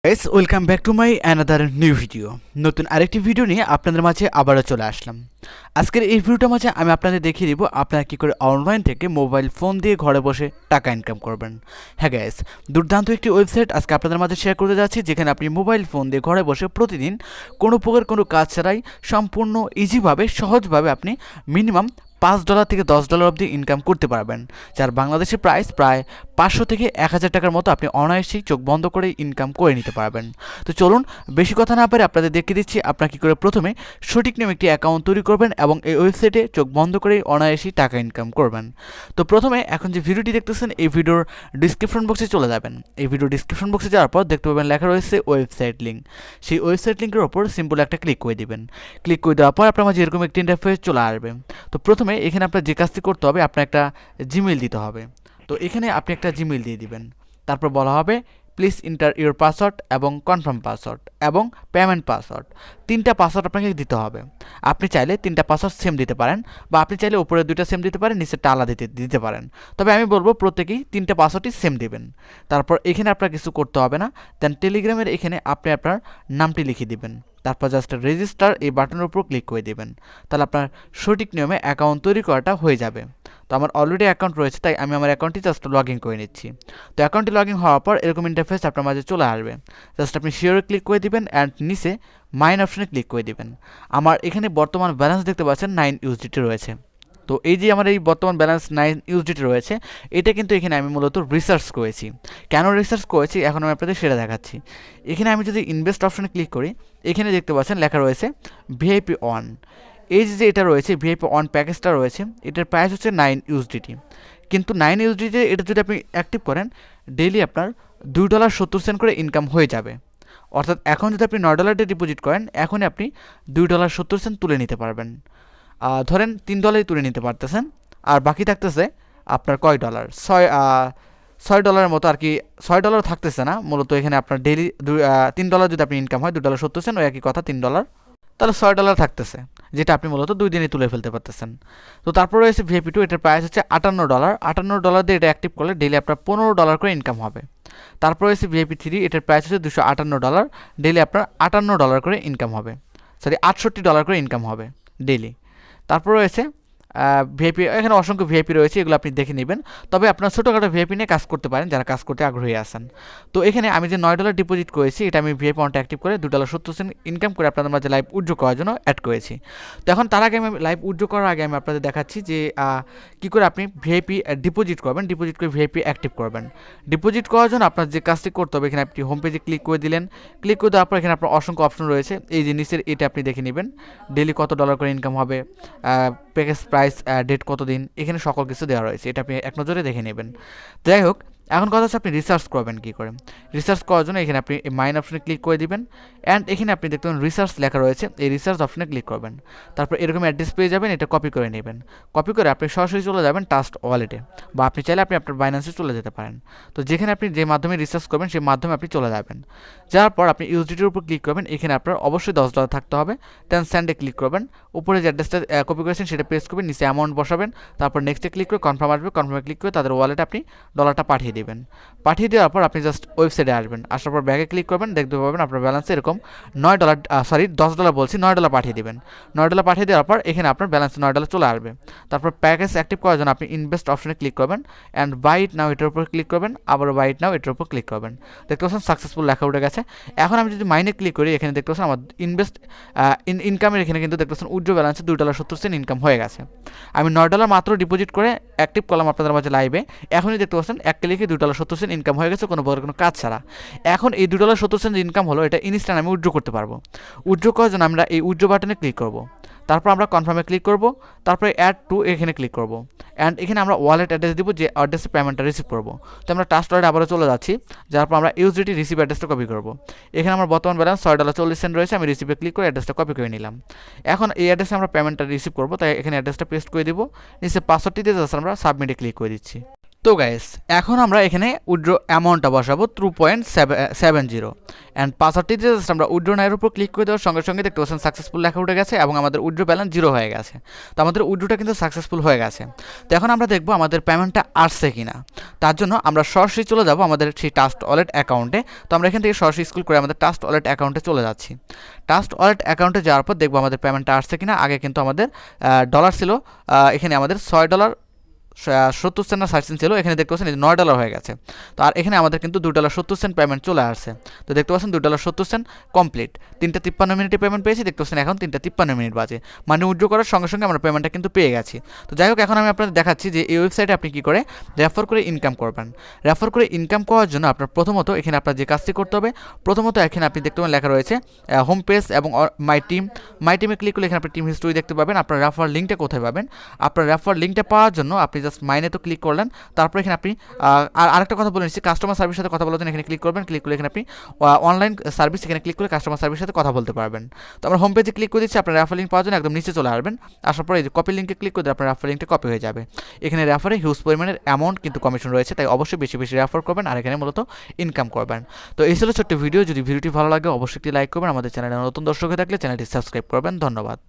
Guys welcome back to my another new video. নতুন আরেকটি video নিয়ে আপনাদের মাঝে আবারও চলে আসলাম। আজকের এই ভিডিওটার মাঝে আমি আপনাদের দেখিয়ে দিব আপনারা কী করে অনলাইন থেকে মোবাইল ফোন দিয়ে ঘরে বসে টাকা ইনকাম করবেন। হ্যাঁ গাইস, দুর্দান্ত একটি ওয়েবসাইট আজকে আপনাদের মাঝে শেয়ার করতে যাচ্ছি, যেখানে আপনি মোবাইল ফোন দিয়ে ঘরে বসে প্রতিদিন কোনো প্রকার কোনো কাজ ছাড়াই সম্পূর্ণ ইজিভাবে সহজভাবে আপনি মিনিমাম $5 থেকে $10 অবধি ইনকাম করতে পারবেন, যার বাংলাদেশের প্রাইস প্রায় 500 থেকে 1000 টাকার মতো আপনি অনায়াসেই চোখ বন্ধ করে ইনকাম করে নিতে পারবেন। তো চলুন বেশি কথা না পারে আপনাদের দেখিয়ে দিচ্ছি আপনারা কী করে প্রথমে সঠিক নিয়মে একটি অ্যাকাউন্ট তৈরি করবেন এবং এই ওয়েবসাইটে চোখ বন্ধ করে অনায়াসেই টাকা ইনকাম করবেন। তো প্রথমে এখন যে ভিডিওটি দেখতেছেন এই ভিডিওর ডিসক্রিপশন বক্সে চলে যাবেন। এই ভিডিও ডিসক্রিপশন বক্সে যাওয়ার পর দেখতে পাবেন লেখা রয়েছে ওয়েবসাইট লিঙ্ক। সেই ওয়েবসাইট লিঙ্কের ওপর সিম্পল একটা ক্লিক করে দিবেন। ক্লিক করে দেওয়ার পর আপনার মাঝে এরকম একটি ইন্টারফেস চলে আসবে। তো প্রথমে এখানে আপনার যে কাজটি করতে হবে, আপনার একটা জিমেইল দিতে হবে। তো এখানে আপনি একটা জিমেইল দিয়ে দিবেন। তারপর বলা হবে প্লিজ ইন্টার ইউর পাসওয়ার্ড এবং কনফার্ম পাসওয়ার্ড এবং পেমেন্ট পাসওয়ার্ড। 3টা পাসওয়ার্ড আপনাকে দিতে হবে। আপনি চাইলে 3টা পাসওয়ার্ড সেম দিতে পারেন, বা আপনি চাইলে উপরে 2টা সেম দিতে পারেন, নিচেরটা আলাদা দিতে পারেন। তবে আমি বলবো প্রত্যেকেই 3টা পাসওয়ার্ডই সেম দিবেন। তারপর এখানে আপনার কিছু করতে হবে না। দেন টেলিগ্রামের এখানে আপনি আপনার নামটি লিখে দিবেন। তারপর জাস্ট রেজিস্টার এই বাটনের উপর ক্লিক করে দেবেন। তাহলে আপনার সঠিক নিয়মে অ্যাকাউন্ট তৈরি করাটা হয়ে যাবে। তো আমার অলরেডি অ্যাকাউন্ট রয়েছে, তাই আমি আমার অ্যাকাউন্টটি জাস্ট লগ ইন করে নিচ্ছি। তো অ্যাকাউন্টটি লগ ইন হওয়ার পর এরকম ইন্টারফেস আপনার মাঝে চলে আসবে। জাস্ট আপনি শিওরে ক্লিক করে দিবেন অ্যান্ড নিচে মাইন অপশনে ক্লিক করে দিবেন। আমার এখানে বর্তমান ব্যালেন্স দেখতে পাচ্ছেন 9 USDT রয়েছে। তো এই যে আমার এই বর্তমান ব্যালেন্স 9 USDT রয়েছে, এটা কিন্তু এখানে আমি মূলত রিসার্চ করেছি। কেন রিসার্চ করেছি এখন আমি আপনাদের সেটা দেখাচ্ছি। এখানে আমি যদি ইনভেস্ট অপশনে ক্লিক করি, এখানে দেখতে পাচ্ছেন লেখা রয়েছে ভিআইপি অন। এই যে এটা রয়েছে ভিআইপি অন প্যাকেজটা রয়েছে, এটার প্রাইস হচ্ছে 9 USDT। কিন্তু 9 USDT এটা যদি আপনি অ্যাক্টিভ করেন, ডেইলি আপনার $2.70 করে ইনকাম হয়ে যাবে। অর্থাৎ এখন যদি আপনি $9 দিয়ে ডিপোজিট করেন, এখনই আপনি $2.70 তুলে নিতে পারবেন। ধরেন $3 তুলে নিতে পারতেছেন, আর বাকি থাকতেছে আপনার কয় ডলার, $6 মতো আর কি। $6 থাকতেছে না মূলত এখানে আপনার ডেইলি $3 যদি আপনি ইনকাম হয়, $2.70 ওই একই কথা $3, তাহলে $6 থাকতেছে, যেটা আপনি মূলত 2 দিনে তুলে ফেলতে পারতেছেন। তো তারপর রয়েছে ভিআইপি 2, এটার প্রাইস হচ্ছে $58। $58 দিয়ে এটা অ্যাক্টিভ করলে ডেইলি আপনার $15 করে ইনকাম হবে। তারপর রয়েছে ভিআইপি 3, এটার প্রাইস হচ্ছে $258, ডেইলি আপনার $58 করে ইনকাম হবে, সরি $68 করে ইনকাম হবে ডেইলি। তারপর রয়েছে ভিআইপি, এখানে অসংখ্য ভিআইপি রয়েছে, এগুলো আপনি দেখে নেবেন। তবে আপনার ছোটোখাটো ভিআইপি নিয়ে কাজ করতে পারেন যারা কাজ করতে আগ্রহী আছেন। তো এখানে আমি যে $9 ডিপোজিট করেছি, এটা আমি ভিআইপি অনটা অ্যাক্টিভ করে $2.70 ইনকাম করে আপনাদের মাঝে লাইভ উইথড্র করার জন্য অ্যাড করেছি। তো এখন তার আগে আমি লাইভ উইথড্র করার আগে আমি আপনাদের দেখাচ্ছি যে কী করে আপনি ভিআইপি ডিপোজিট করবেন, ডিপোজিট করে ভিআইপি অ্যাক্টিভ করবেন। ডিপোজিট করার জন্য আপনার যে কাজটি করতে হবে, এখানে আপনি হোম পেজে ক্লিক করে দিলেন। ক্লিক করে দেওয়ার পর এখানে আপনার অসংখ্য অপশন রয়েছে, এই যে নিচের এটা আপনি দেখে নেবেন। ডেইলি কত ডলার করে ইনকাম হবে, প্যাকেজ প্রাইস, ডেট কতদিন, এখানে সকল কিছু দেওয়া রয়েছে, এটা আপনি এক নজরে দেখে নেবেন। যাই হোক, এখন কথা হচ্ছে আপনি রিসার্চ করবেন কী করে। রিসার্চ করার জন্য এখানে আপনি মাইন অপশনে ক্লিক করে দিবেন অ্যান্ড এখানে আপনি দেখতে পাবেন রিসার্চ লেখা রয়েছে, এই রিসার্চ অপশনে ক্লিক করবেন। তারপর এরকম অ্যাড্রেস পেয়ে যাবেন, এটা কপি করে নেবেন। কপি করে আপনি সরাসরি চলে যাবেন ট্রাস্ট ওয়ালেটে, বা আপনি চাইলে আপনি আপনার বাইন্যান্সে চলে যেতে পারেন। তো যেখানে আপনি যে মাধ্যমে রিসার্চ করবেন সেই মাধ্যমে আপনি চলে যাবেন। যাওয়ার পর আপনি ইউএসডিটির উপর ক্লিক করবেন, এখানে আপনার অবশ্যই $10 থাকতে হবে। দেন সেন্ডে ক্লিক করবেন, উপরে যে অ্যাড্রেসটা কপি করেছেন সেটা পেস্ট করবেন, নিচে অ্যামাউন্ট বসাবেন। তারপর নেক্সটে ক্লিক করে কনফার্ম আসবে, কনফার্মে ক্লিক করে তাদের ওয়ালেটে আপনি ডলারটা পাঠিয়ে দেবেন। পাঠিয়ে দেওয়ার পর আপনি জাস্ট ওয়েবসাইটে আসবেন, আসার পর ব্যাগে ক্লিক করবেন, দেখতে পাবেন আপনার ব্যালেন্সে এরকম $10 বলছি $9 পাঠিয়ে দেবেন। $9 পাঠিয়ে দেওয়ার পর এখানে আপনার ব্যালেন্সে $9 চলে আসবে। তারপর প্যাকেজ অ্যাক্টিভ করার জন্য আপনি ইনভেস্ট অপশনে ক্লিক করবেন অ্যান্ড বাই ইট নাও এটার উপর ক্লিক করবেন, আবার বাই ইট নাও এটার উপর ক্লিক করবেন। দেখতে পাচ্ছেন সাকসেসফুল লেখা উঠে গেছে। এখন আমি যদি মাইনে ক্লিক করি, এখানে দেখতে পাচ্ছেন আমার ইনভেস্ট ইনকামের এখানে কিন্তু দেখতে পাচ্ছেন উইথড্র ব্যালেন্সে $2.70 ইনকাম হয়ে গেছে। আমি $9 মাত্র ডিপোজিট করে অ্যাক্টিভ করলাম আপনাদের মাঝে লাইভে, এখনই দেখতে পাচ্ছেন এক ক্লিকে $2.70 ইনকাম হয়ে গেছে কোনো বড় কোনো কাজ ছাড়া। এখন এই $2.70 ইনকাম হলো, এটা ইনস্ট্যান্ট আমি উইথড্র করতে পারবো। উইথড্র করার জন্য আমরা এই উইথড্র বাটনে ক্লিক করব। তারপর আমরা কনফার্মে ক্লিক করব, তারপরে অ্যাড টু এখানে ক্লিক করব অ্যান্ড এখানে আমরা ওয়ালেট অ্যাড্রেস দিব, যে অ্যাড্রেসে পেমেন্টটা রিসিভ করব। তো আমরা ট্রাস্ট ওয়ালেটে আবারও চলে যাচ্ছি, যার পর আমরা ইউএসডিটি রিসিভ অ্যাড্রেসটা কপি করব। এখানে আমার বর্তমান ব্যালেন্স $6.40 রয়েছে, আমি রিসিভে ক্লিক করে অ্যাড্রেসটা কপি করে নিলাম। এখন এই অ্যাড্রেসে আমরা পেমেন্টটা রিসিভ করব, তাই এখানে অ্যাড্রেসটা পেস্ট করে দিব, নিচে পাসওয়ার্ডটি দিয়ে জাস্ট আমরা সাবমিটে ক্লিক করে দিচ্ছি। তো গাইস এখন আমরা এখানে উইথড্র অ্যামাউন্টটা বসাবো 2.70 অ্যান্ড পাসওয়ার্ডটিতে জাস্ট আমরা উইথড্র নাইয়ের উপর ক্লিক করে দেওয়ার সঙ্গে সঙ্গে দেখতে পাচ্ছেন সাকসেসফুল লেখা উঠে গেছে এবং আমাদের উইথড্র ব্যালেন্স 0 হয়ে গেছে। তো আমাদের উইথড্রটা কিন্তু সাকসেসফুল হয়ে গেছে। তো এখন আমরা দেখবো আমাদের পেমেন্টটা আসছে কিনা। তার জন্য আমরা সরাসরি চলে যাব আমাদের সেই ট্রাস্ট ওয়ালেট অ্যাকাউন্টে। তো আমরা এখান থেকে সরাসরি স্ক্রল করে আমাদের ট্রাস্ট ওয়ালেট অ্যাকাউন্টে চলে যাচ্ছি। ট্রাস্ট ওয়ালেট অ্যাকাউন্টে যাওয়ার পর দেখবো আমাদের পেমেন্টটা আসছে কিনা। আগে কিন্তু আমাদের ডলার ছিল, এখানে আমাদের $6 $70 না 60 ছিল, এখানে দেখতে পাচ্ছেন $9 হয়ে গেছে। তো আর এখানে আমাদের কিন্তু $2.70 পেমেন্ট চলে আসছে। তো দেখতে পাচ্ছেন $2.70 কমপ্লিট। 3:53 মিনিটে পেমেন্ট পেয়েছি, দেখতে পাচ্ছেন এখন 3:53 মিনিট বাজে, মানে উইথড্র করার সঙ্গে সঙ্গে আমরা পেমেন্টটা কিন্তু পেয়ে গেছি। তো যাই হোক এখন আমি আপনাদের দেখাচ্ছি যে এই ওয়েবসাইটে আপনি কী করে রেফার করে ইনকাম করবেন। রেফার করে ইনকাম করার জন্য আপনার প্রথমত এখানে আপনার যে কাজটি করতে হবে, প্রথমত এখানে আপনি দেখতে পাবেন লেখা রয়েছে হোম পেজ এবং মাই টিমে ক্লিক করলে এখানে আপনি টিম হিস্ট্রি দেখতে পাবেন। আপনার রেফার লিঙ্কটা কোথায় পাবেন? আপনার রেফার লিঙ্কটা পাওয়ার জন্য আপনি জাস্ট মাইনে তো ক্লিক করলেন, তারপর এখানে আপনি আর আরেকটা কথা বলে নিচ্ছি, কাস্টমার সার্ভিসের সাথে কথা বলার জন্য এখানে ক্লিক করবেন। ক্লিক করলে এখানে আপনি অনলাইন সার্ভিস, এখানে ক্লিক করে কাস্টমার সার্ভিসের সাথে কথা বলতে পারবেন। তো আমরা হোম পেজে ক্লিক করে দিচ্ছি, আপনার রেফার লিঙ্ক পাওয়ার জন্য একদম নিচে চলে আসবেন। আসার পরে এই যে কপি লিঙ্কে ক্লিক করে আপনার রেফার লিঙ্কটা কপি হয়ে যাবে। এখানে রেফারে হিউজ পরিমাণের অ্যামাউন্ট কিন্তু কমিশন রয়েছে, তাই অবশ্যই বেশি বেশি রেফার করবেন আর এখানে মূলত ইনকাম করবেন। তো এই ছিল ছোট্ট ভিডিও। যদি ভিডিওটি ভালো লাগে অবশ্যই একটি লাইক করবেন। আমাদের চ্যানেলে নতুন দর্শক হয়ে থাকলে চ্যানেলটি সাবস্ক্রাইব করবেন। ধন্যবাদ।